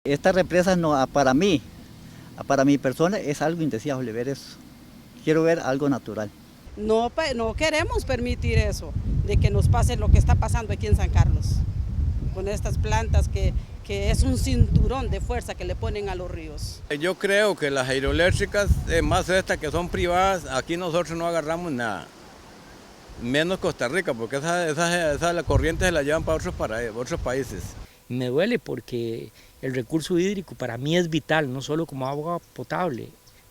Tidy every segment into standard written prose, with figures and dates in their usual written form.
Esta represa no, para mí, para mi persona es algo indeseable ver eso. Quiero ver algo natural. No queremos permitir eso, de que nos pase lo que está pasando aquí en San Carlos, con estas plantas que es un cinturón de fuerza que le ponen a los ríos. Yo creo que las hidroeléctricas, más estas que son privadas, aquí nosotros no agarramos nada. Menos Costa Rica, porque esas corrientes se las llevan para otros países. Me duele porque el recurso hídrico para mí es vital, no solo como agua potable,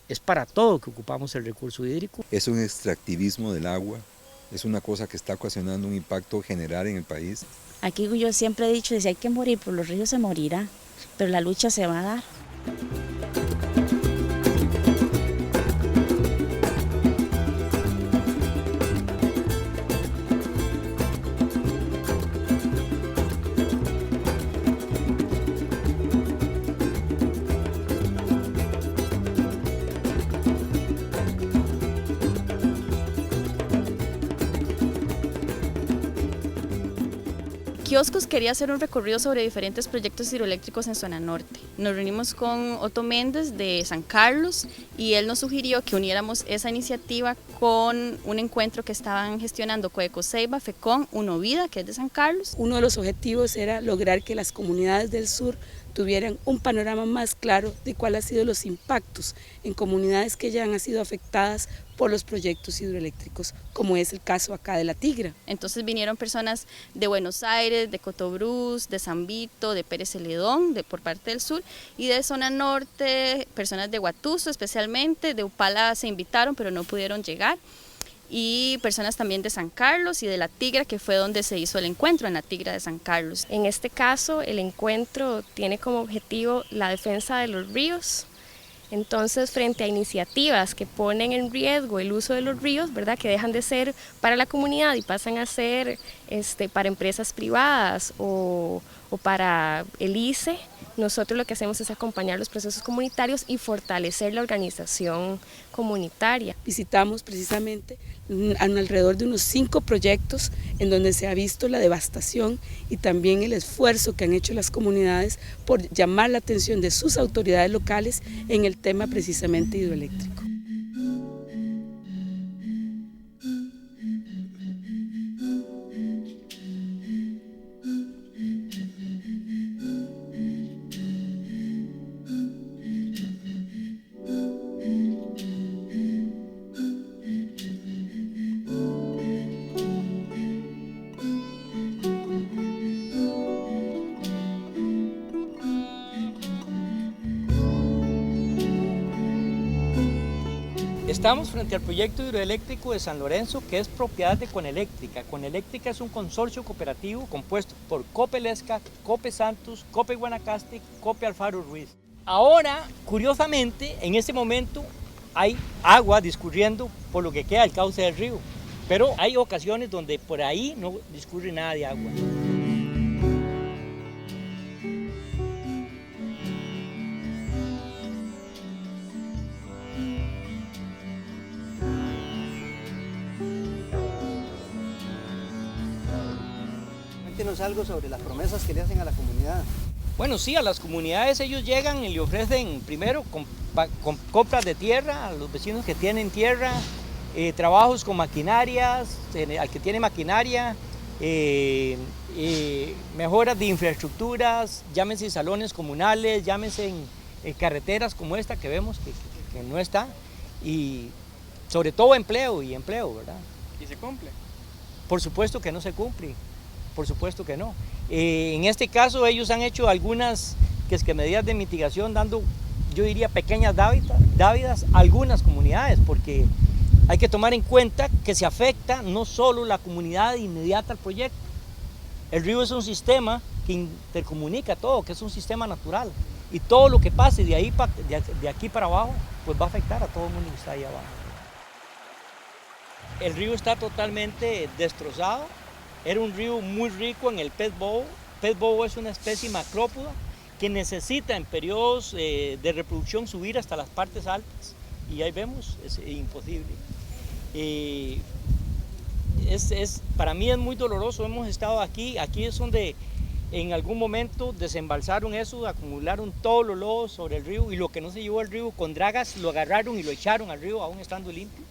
es para todo que ocupamos el recurso hídrico. Es un extractivismo del agua, es una cosa que está ocasionando un impacto general en el país. Aquí yo siempre he dicho que si hay que morir por los ríos se morirá, pero la lucha se va a dar. Kioscos quería hacer un recorrido sobre diferentes proyectos hidroeléctricos en zona norte. Nos reunimos con Otto Méndez de San Carlos y él nos sugirió que uniéramos esa iniciativa con un encuentro que estaban gestionando Coecoseiba, FECON, Unovida, que es de San Carlos. Uno de los objetivos era lograr que las comunidades del sur tuvieran un panorama más claro de cuáles han sido los impactos en comunidades que ya han sido afectadas por los proyectos hidroeléctricos, como es el caso acá de La Tigra. Entonces vinieron personas de Buenos Aires, de Cotobruz, de San Vito, de Pérez Celedón, por parte del sur, y de zona norte, personas de Huatuso especialmente, de Upala se invitaron pero no pudieron llegar, y personas también de San Carlos y de La Tigra, que fue donde se hizo el encuentro, en La Tigra de San Carlos. En este caso, el encuentro tiene como objetivo la defensa de los ríos. Entonces, frente a iniciativas que ponen en riesgo el uso de los ríos, ¿verdad?, que dejan de ser para la comunidad y pasan a ser para empresas privadas o para el ICE, nosotros lo que hacemos es acompañar los procesos comunitarios y fortalecer la organización comunitaria. Visitamos precisamente alrededor de unos 5 proyectos en donde se ha visto la devastación y también el esfuerzo que han hecho las comunidades por llamar la atención de sus autoridades locales en el tema precisamente hidroeléctrico. Estamos frente al proyecto hidroeléctrico de San Lorenzo, que es propiedad de Coneléctrica. Coneléctrica es un consorcio cooperativo compuesto por Copelesca, Cope Santos, Cope Guanacaste, Cope Alfaro Ruiz. Ahora, curiosamente, en este momento hay agua discurriendo por lo que queda del cauce del río, pero hay ocasiones donde por ahí no discurre nada de agua. Cuéntenos algo sobre las promesas que le hacen a la comunidad. Bueno, sí, a las comunidades ellos llegan y le ofrecen primero con compras de tierra a los vecinos que tienen tierra, trabajos con maquinarias, al que tiene maquinaria, mejoras de infraestructuras, llámense salones comunales, llámense carreteras como esta que vemos que no está, y sobre todo empleo, ¿verdad? ¿Y se cumple? Por supuesto que no se cumple. Por supuesto que no. En este caso ellos han hecho algunas medidas de mitigación dando, yo diría, pequeñas dávidas a algunas comunidades, porque hay que tomar en cuenta que se afecta no solo la comunidad inmediata al proyecto. El río es un sistema que intercomunica todo, que es un sistema natural, y todo lo que pase de aquí para abajo pues va a afectar a todo el mundo que está ahí abajo. El río está totalmente destrozado. Era un río muy rico en el pez bobo. Pez bobo es una especie macrópoda que necesita en periodos de reproducción subir hasta las partes altas, y ahí vemos, es imposible. Para mí es muy doloroso, hemos estado aquí es donde En algún momento desembalsaron eso, acumularon todos los lodos sobre el río y lo que no se llevó al río con dragas lo agarraron y lo echaron al río aún estando limpio.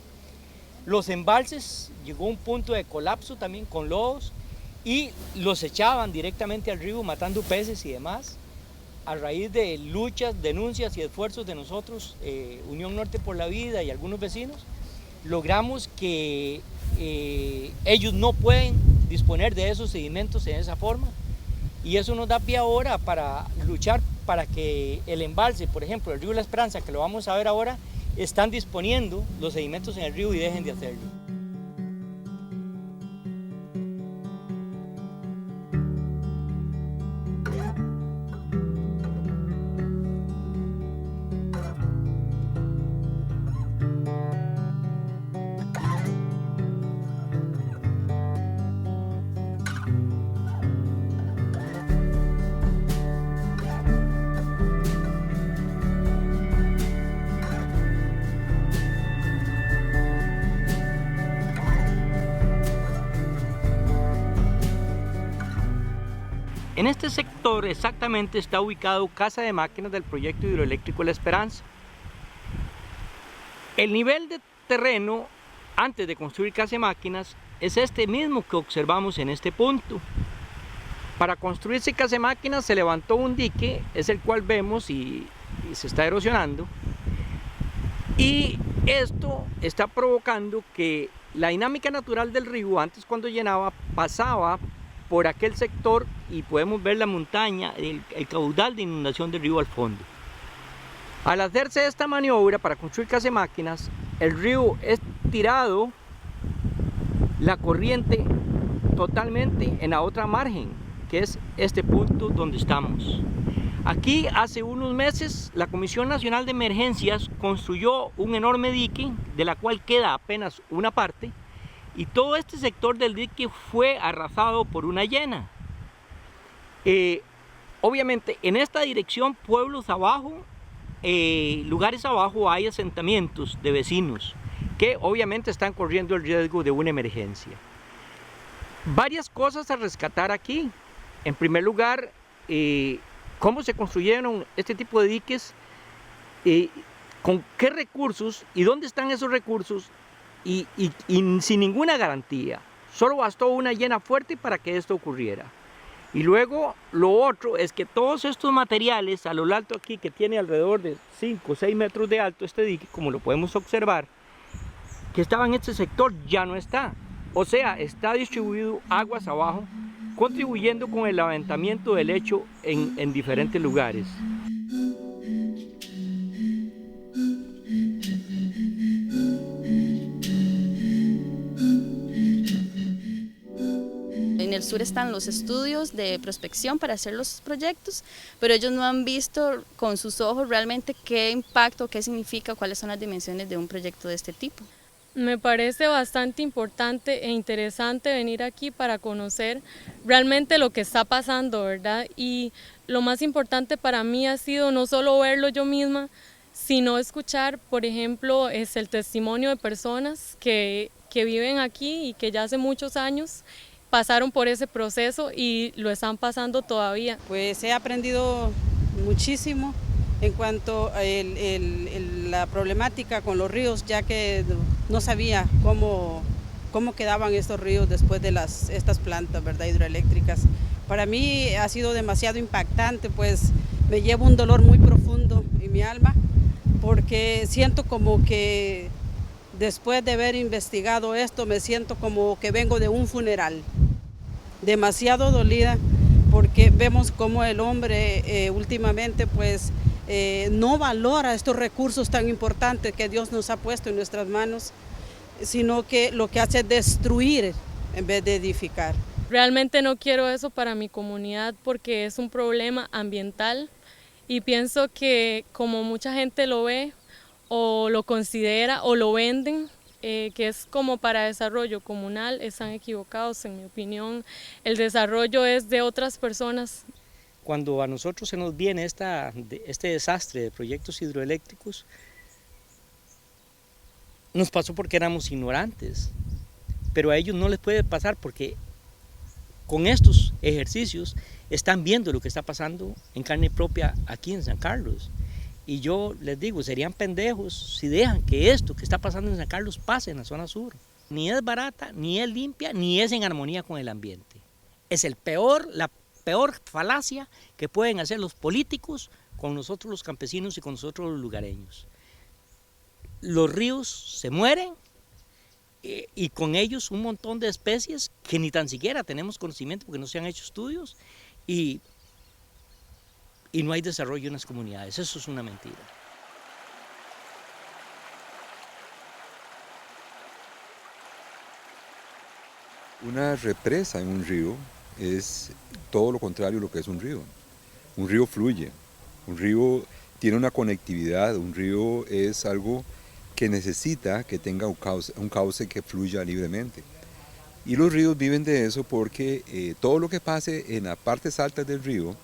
Los embalses llegó a un punto de colapso también con lodos y los echaban directamente al río matando peces y demás. A raíz de luchas, denuncias y esfuerzos de nosotros, Unión Norte por la Vida y algunos vecinos, logramos que ellos no pueden disponer de esos sedimentos en esa forma. Y eso nos da pie ahora para luchar para que el embalse, por ejemplo, el río La Esperanza, que lo vamos a ver ahora, están disponiendo los sedimentos en el río y dejen de hacerlo. En este sector exactamente está ubicado Casa de Máquinas del proyecto hidroeléctrico La Esperanza. El nivel de terreno antes de construir Casa de Máquinas es este mismo que observamos en este punto. Para construirse Casa de Máquinas se levantó un dique, es el cual vemos y se está erosionando. Y esto está provocando que la dinámica natural del río, antes cuando llenaba, pasaba por aquel sector y podemos ver la montaña, el caudal de inundación del río al fondo. Al hacerse esta maniobra para construir Casa de Máquinas, el río es tirado la corriente totalmente en la otra margen, que es este punto donde estamos. Aquí hace unos meses la Comisión Nacional de Emergencias construyó un enorme dique, de la cual queda apenas una parte, y todo este sector del dique fue arrasado por una llena. Obviamente en esta dirección, pueblos abajo, lugares abajo, hay asentamientos de vecinos que obviamente están corriendo el riesgo de una emergencia. Varias cosas a rescatar aquí. En primer lugar, cómo se construyeron este tipo de diques, con qué recursos y dónde están esos recursos. Y sin ninguna garantía, solo bastó una llena fuerte para que esto ocurriera. Y luego lo otro es que todos estos materiales a lo largo aquí, que tiene alrededor de 5 o 6 metros de alto este dique, como lo podemos observar, que estaba en este sector ya no está. O sea, está distribuido aguas abajo, contribuyendo con el levantamiento del lecho en diferentes lugares. En el sur están los estudios de prospección para hacer los proyectos, pero ellos no han visto con sus ojos realmente qué impacto, qué significa, cuáles son las dimensiones de un proyecto de este tipo. Me parece bastante importante e interesante venir aquí para conocer realmente lo que está pasando, ¿verdad? Y lo más importante para mí ha sido no solo verlo yo misma, sino escuchar, por ejemplo, el testimonio de personas que viven aquí y que ya hace muchos años pasaron por ese proceso y lo están pasando todavía. Pues he aprendido muchísimo en cuanto a la problemática con los ríos, ya que no sabía cómo quedaban estos ríos después de estas plantas, ¿verdad?, hidroeléctricas. Para mí ha sido demasiado impactante, pues me llevo un dolor muy profundo en mi alma, porque siento como que después de haber investigado esto, me siento como que vengo de un funeral. Demasiado dolida, porque vemos cómo el hombre últimamente pues no valora estos recursos tan importantes que Dios nos ha puesto en nuestras manos, sino que lo que hace es destruir en vez de edificar. Realmente no quiero eso para mi comunidad porque es un problema ambiental y pienso que como mucha gente lo ve o lo considera o lo venden, que es como para desarrollo comunal, están equivocados en mi opinión. El desarrollo es de otras personas. Cuando a nosotros se nos viene este desastre de proyectos hidroeléctricos, nos pasó porque éramos ignorantes, pero a ellos no les puede pasar porque con estos ejercicios están viendo lo que está pasando en carne propia aquí en San Carlos. Y yo les digo, serían pendejos si dejan que esto que está pasando en San Carlos pase en la zona sur. Ni es barata, ni es limpia, ni es en armonía con el ambiente. Es la peor falacia que pueden hacer los políticos con nosotros los campesinos y con nosotros los lugareños. Los ríos se mueren y con ellos un montón de especies que ni tan siquiera tenemos conocimiento porque no se han hecho estudios y no hay desarrollo en las comunidades. Eso es una mentira. Una represa en un río es todo lo contrario a lo que es un río. Un río fluye, un río tiene una conectividad, un río es algo que necesita que tenga un cauce que fluya libremente. Y los ríos viven de eso porque todo lo que pase en las partes altas del río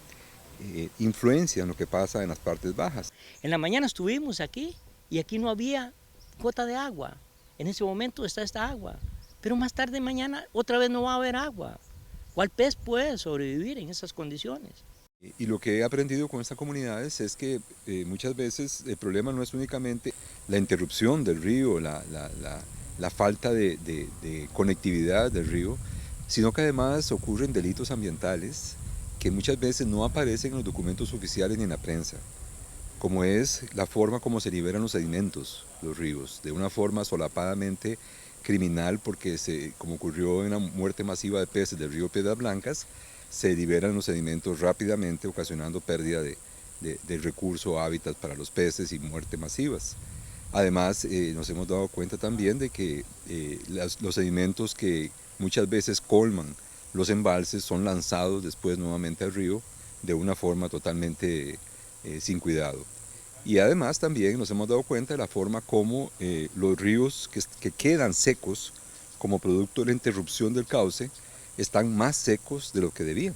influencia en lo que pasa en las partes bajas. En la mañana estuvimos aquí y aquí no había gota de agua. En ese momento está esta agua. Pero más tarde mañana otra vez no va a haber agua. ¿Cuál pez puede sobrevivir en esas condiciones? Y lo que he aprendido con estas comunidades es que muchas veces el problema no es únicamente la interrupción del río, la falta de conectividad del río, sino que además ocurren delitos ambientales que muchas veces no aparecen en los documentos oficiales ni en la prensa, como es la forma como se liberan los sedimentos, los ríos, de una forma solapadamente criminal, porque como ocurrió en la muerte masiva de peces del río Piedras Blancas, se liberan los sedimentos rápidamente, ocasionando pérdida de recurso, hábitat para los peces y muerte masivas. Además, nos hemos dado cuenta también de que los sedimentos que muchas veces colman los embalses son lanzados después nuevamente al río de una forma totalmente sin cuidado. Y además también nos hemos dado cuenta de la forma como los ríos que quedan secos como producto de la interrupción del cauce están más secos de lo que debían,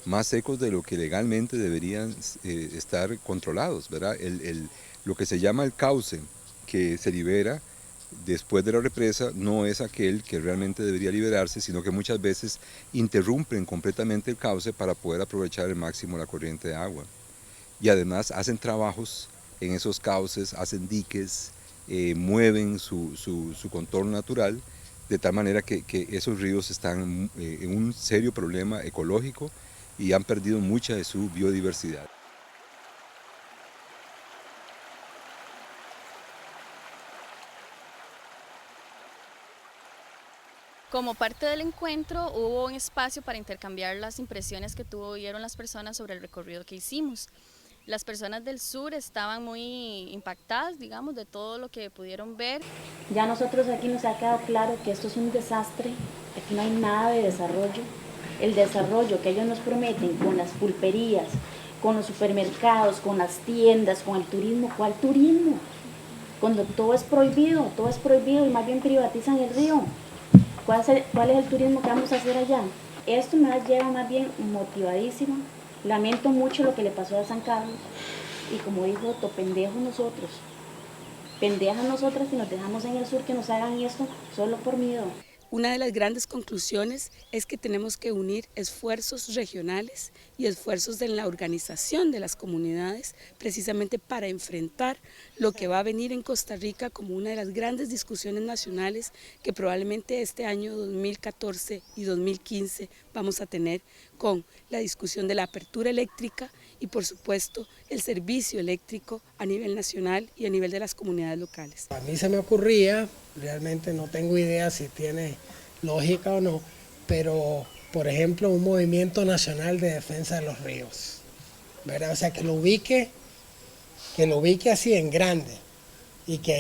más secos de lo que legalmente deberían estar controlados, ¿verdad? Lo que se llama el cauce que se libera después de la represa no es aquel que realmente debería liberarse, sino que muchas veces interrumpen completamente el cauce para poder aprovechar al máximo la corriente de agua. Y además hacen trabajos en esos cauces, hacen diques, mueven su contorno natural, de tal manera que esos ríos están en un serio problema ecológico y han perdido mucha de su biodiversidad. Como parte del encuentro hubo un espacio para intercambiar las impresiones que tuvieron las personas sobre el recorrido que hicimos. Las personas del sur estaban muy impactadas, digamos, de todo lo que pudieron ver. Ya nosotros aquí nos ha quedado claro que esto es un desastre, aquí no hay nada de desarrollo. El desarrollo que ellos nos prometen con las pulperías, con los supermercados, con las tiendas, con el turismo, ¿cuál turismo? Cuando todo es prohibido y más bien privatizan el río. ¿Cuál es el turismo que vamos a hacer allá? Esto me lleva más bien motivadísima. Lamento mucho lo que le pasó a San Carlos y como dijo Otto, pendejos nosotros. Pendejas nosotras si nos dejamos en el sur que nos hagan esto solo por miedo. Una de las grandes conclusiones es que tenemos que unir esfuerzos regionales y esfuerzos en la organización de las comunidades precisamente para enfrentar lo que va a venir en Costa Rica como una de las grandes discusiones nacionales que probablemente este año 2014 y 2015 vamos a tener con la discusión de la apertura eléctrica y por supuesto el servicio eléctrico a nivel nacional y a nivel de las comunidades locales. A mí se me ocurría, realmente no tengo idea si tiene lógica o no, pero por ejemplo un movimiento nacional de defensa de los ríos, ¿verdad? O sea, que lo ubique así en grande y que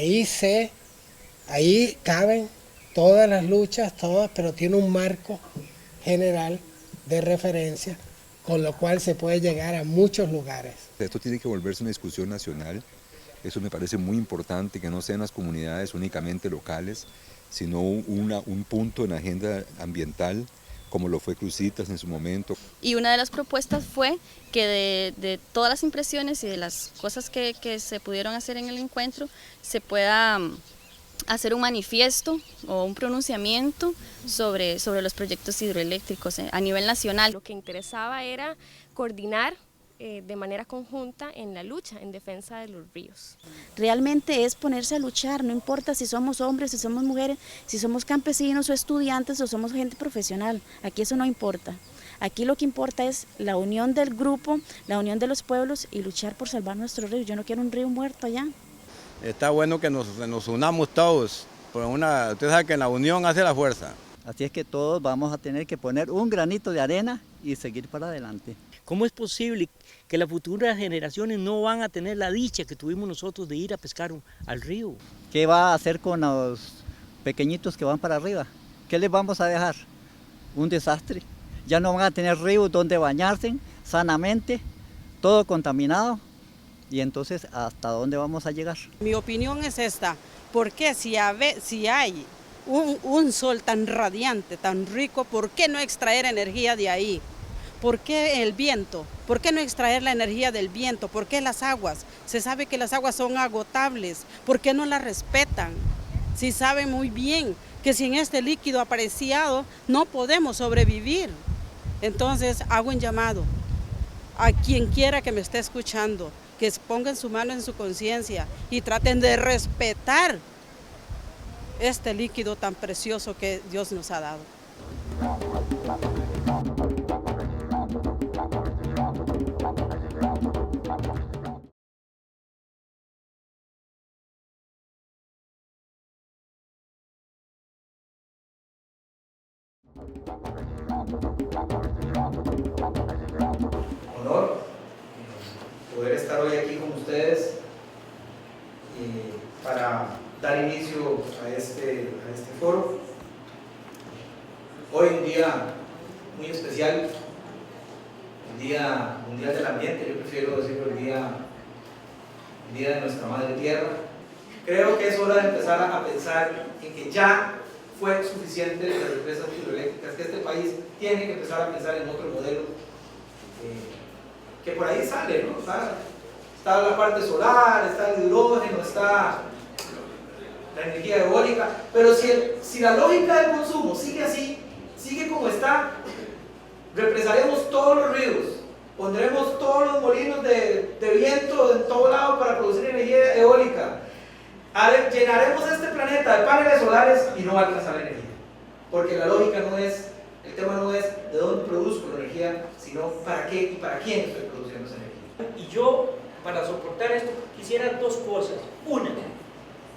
ahí caben todas las luchas, pero tiene un marco general de referencia, con lo cual se puede llegar a muchos lugares. Esto tiene que volverse una discusión nacional, eso me parece muy importante, que no sean las comunidades únicamente locales, sino un punto en la agenda ambiental, como lo fue Cruzitas en su momento. Y una de las propuestas fue que de todas las impresiones y de las cosas que se pudieron hacer en el encuentro, se pueda hacer un manifiesto o un pronunciamiento sobre los proyectos hidroeléctricos a nivel nacional. Lo que interesaba era coordinar de manera conjunta en la lucha en defensa de los ríos. Realmente es ponerse a luchar, no importa si somos hombres, si somos mujeres, si somos campesinos o estudiantes o somos gente profesional, aquí eso no importa. Aquí lo que importa es la unión del grupo, la unión de los pueblos y luchar por salvar nuestros ríos. Yo no quiero un río muerto allá. Está bueno que nos unamos todos, usted sabe que en la unión hace la fuerza. Así es que todos vamos a tener que poner un granito de arena y seguir para adelante. ¿Cómo es posible que las futuras generaciones no van a tener la dicha que tuvimos nosotros de ir a pescar al río? ¿Qué va a hacer con los pequeñitos que van para arriba? ¿Qué les vamos a dejar? Un desastre. Ya no van a tener ríos donde bañarse sanamente, todo contaminado. Y entonces, ¿hasta dónde vamos a llegar? Mi opinión es esta, porque si hay un sol tan radiante, tan rico, ¿por qué no extraer energía de ahí? ¿Por qué el viento? ¿Por qué no extraer la energía del viento? ¿Por qué las aguas? Se sabe que las aguas son agotables, ¿por qué no las respetan? Si saben muy bien que sin este líquido apreciado no podemos sobrevivir. Entonces hago un llamado a quien quiera que me esté escuchando, que pongan su mano en su conciencia y traten de respetar este líquido tan precioso que Dios nos ha dado. Honor poder estar hoy aquí con ustedes para dar inicio a este foro. Hoy un día muy especial, el Día Mundial del Ambiente, yo prefiero decirlo el día de nuestra Madre Tierra. Creo que es hora de empezar a pensar en que ya fue suficiente de las represas hidroeléctricas, que este país tiene que empezar a pensar en otro modelo que por ahí sale, ¿no? Está la parte solar, está el hidrógeno, está la energía eólica, pero si la lógica del consumo sigue así, sigue como está, represaremos todos los ríos, pondremos todos los molinos de viento en todo lado para producir energía eólica, llenaremos este planeta de paneles solares y no va a alcanzar energía, porque la lógica no es, el tema no es de dónde produzco la energía, sino para qué y para quién estoy produciendo esa energía. Y yo, para soportar esto, quisiera dos cosas. Una,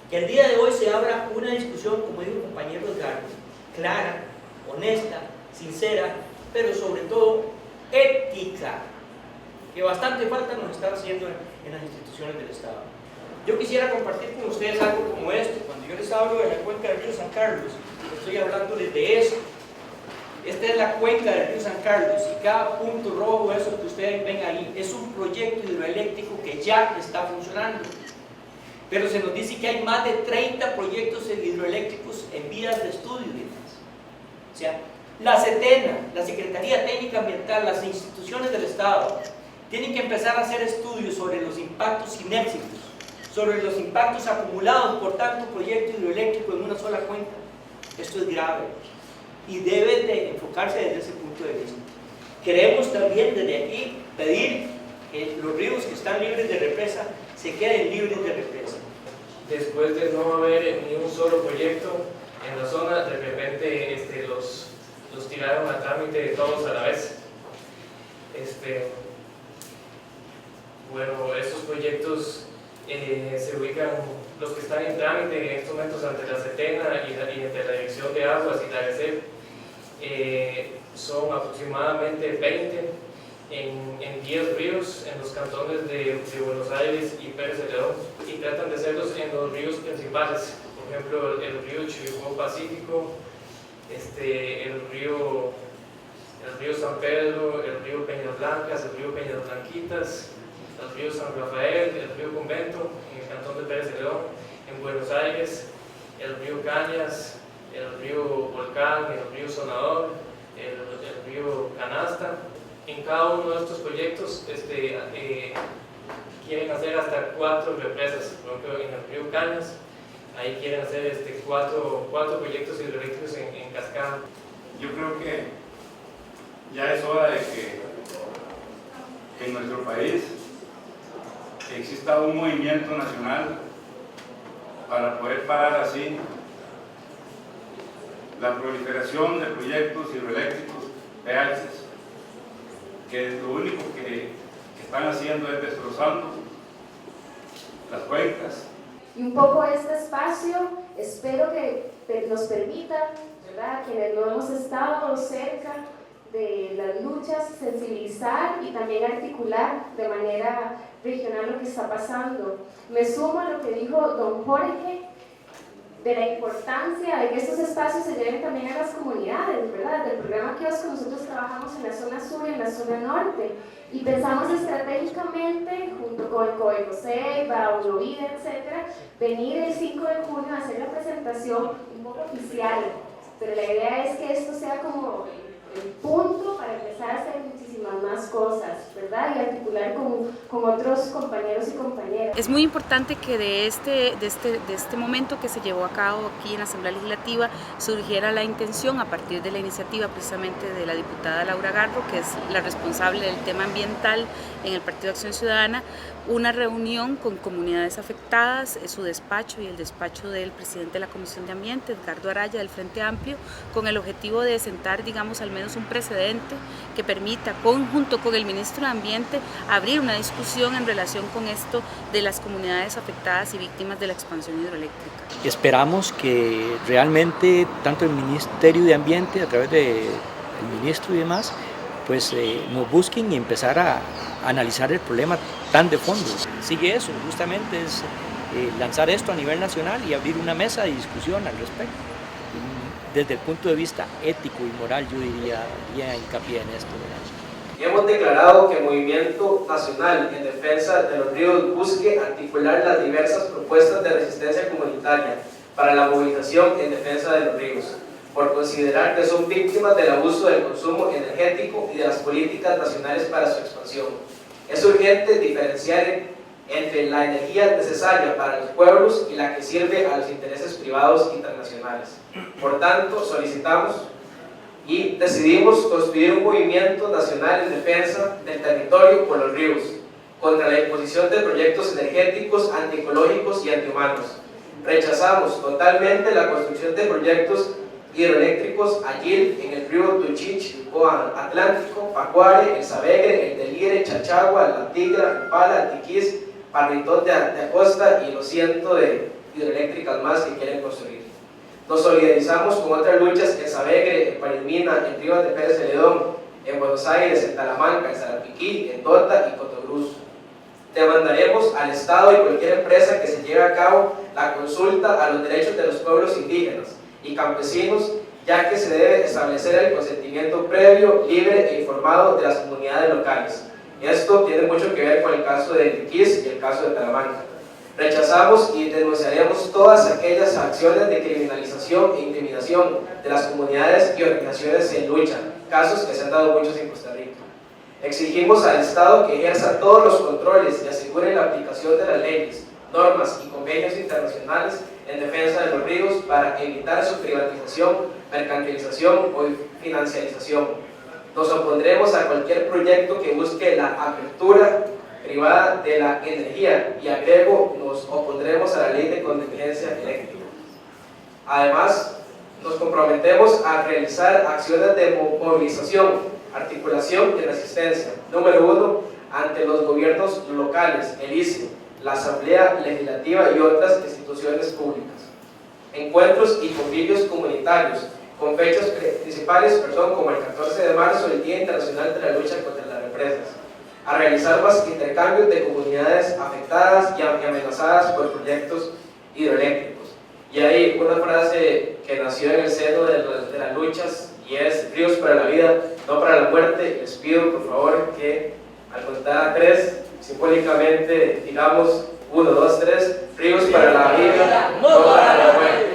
que el día de hoy se abra una discusión, como dijo el compañero Edgardo, clara, honesta, sincera, pero sobre todo ética, que bastante falta nos está haciendo en las instituciones del Estado. Yo quisiera compartir con ustedes algo como esto. Cuando yo les hablo de la cuenca del río San Carlos, estoy hablándoles de esto. Esta es la cuenca del río San Carlos y cada punto rojo, eso que ustedes ven ahí, es un proyecto hidroeléctrico que ya está funcionando. Pero se nos dice que hay más de 30 proyectos hidroeléctricos en vías de estudio y demás. O sea, la SETENA, la Secretaría Técnica Ambiental, las instituciones del Estado, tienen que empezar a hacer estudios sobre los impactos sinérgicos, sobre los impactos acumulados por tanto proyecto hidroeléctrico en una sola cuenca. Esto es grave y debe de enfocarse desde ese punto de vista. Queremos también desde aquí pedir que los ríos que están libres de represa se queden libres de represa. Después de no haber ni un solo proyecto en la zona, de repente los tiraron a trámite todos a la vez. Bueno, estos proyectos se ubican, los que están en trámite en estos momentos ante la SETENA y ante la Dirección de Aguas y la ARECEP, son aproximadamente 20 en 10 ríos en los cantones de Buenos Aires y Pérez Celedón, y tratan de hacerlos en los ríos principales, por ejemplo el río Chiricó Pacífico, el río San Pedro, el río Peñas Blancas, el río Peñas Blanquitas, el río San Rafael, el río Convento en el cantón de Pérez Celedón, en Buenos Aires, el río Cañas, el río Volcán, el río Sonador, el río Canasta. En cada uno de estos proyectos quieren hacer hasta 4 represas. Por ejemplo, en el río Cañas ahí quieren hacer 4 proyectos hidroeléctricos en cascada. Yo creo que ya es hora de que en nuestro país exista un movimiento nacional para poder parar así la proliferación de proyectos hidroeléctricos PHs, que lo único que están haciendo es destrozando las cuencas. Y un poco este espacio espero que nos permita, ¿verdad?, quienes no hemos estado cerca de las luchas, sensibilizar y también articular de manera regional lo que está pasando. Me sumo a lo que dijo don Jorge de la importancia de que estos espacios se lleven también a las comunidades, ¿verdad? Del programa Kiosco nosotros trabajamos en la zona sur y en la zona norte y pensamos estratégicamente, junto con el COECOSEIBA, UNOVIDA, etc., venir el 5 de junio a hacer la presentación un poco oficial, pero la idea es que esto sea como el punto para empezar a hacer muchísimas más cosas, ¿verdad? Y articular con otros compañeros y compañeras. Es muy importante que de este momento que se llevó a cabo aquí en la Asamblea Legislativa surgiera la intención, a partir de la iniciativa precisamente de la diputada Laura Garro, que es la responsable del tema ambiental en el Partido Acción Ciudadana, una reunión con comunidades afectadas, su despacho y el despacho del presidente de la Comisión de Ambiente, Edgardo Araya, del Frente Amplio, con el objetivo de sentar, digamos, al menos un precedente que permita, junto con el ministro de Ambiente, abrir una discusión en relación con esto de las comunidades afectadas y víctimas de la expansión hidroeléctrica. Esperamos que realmente tanto el Ministerio de Ambiente, a través del ministro y demás, pues nos busquen y empezar a analizar el problema tan de fondo. Sigue eso, justamente es lanzar esto a nivel nacional y abrir una mesa de discusión al respecto. Desde el punto de vista ético y moral, yo diría hincapié en esto, ¿verdad? Y hemos declarado que el Movimiento Nacional en Defensa de los Ríos busque articular las diversas propuestas de resistencia comunitaria para la movilización en defensa de los ríos, por considerar que son víctimas del abuso del consumo energético y de las políticas nacionales para su expansión. Es urgente diferenciar entre la energía necesaria para los pueblos y la que sirve a los intereses privados internacionales. Por tanto, solicitamos y decidimos construir un movimiento nacional en defensa del territorio por los ríos, contra la imposición de proyectos energéticos antiecológicos y antihumanos. Rechazamos totalmente la construcción de proyectos hidroeléctricos allí en el río Tuchich, Coan Atlántico, Pacuare, el Sabegre, el Delire, Chachagua, la Tigra, el Pala, el Tiquís, Parritón de Acosta y los cientos de hidroeléctricas más que quieren construir. Nos solidarizamos con otras luchas en Sabegre, en Palmina, en Rivas de Pérez Celedón, en Buenos Aires, en Talamanca, en Sarapiquí, en Tota y Cotobruz. Demandaremos al Estado y cualquier empresa que se lleve a cabo la consulta a los derechos de los pueblos indígenas y campesinos, ya que se debe establecer el consentimiento previo, libre e informado de las comunidades locales. Esto tiene mucho que ver con el caso de Tiquís y el caso de Talamanca. Rechazamos y denunciaremos todas aquellas acciones de criminalización e intimidación de las comunidades y organizaciones en lucha, casos que se han dado muchos en Costa Rica. Exigimos al Estado que ejerza todos los controles y asegure la aplicación de las leyes, normas y convenios internacionales en defensa de los ríos para evitar su privatización, mercantilización o financiarización. Nos opondremos a cualquier proyecto que busque la apertura privada de la energía y agrego, nos opondremos a la ley de contingencia eléctrica. Además, nos comprometemos a realizar acciones de movilización, articulación y resistencia. Número 1, ante los gobiernos locales, el ICE, la Asamblea Legislativa y otras instituciones públicas. Encuentros y convivios comunitarios, con fechas principales, como el 14 de marzo, el Día Internacional de la Lucha contra las Represas. A realizar más intercambios de comunidades afectadas y amenazadas por proyectos hidroeléctricos. Y hay una frase que nació en el seno de las luchas y es: ríos para la vida, no para la muerte. Les pido por favor que al contar a 3, simbólicamente digamos 1, 2, 3, ríos para la vida, no para la muerte.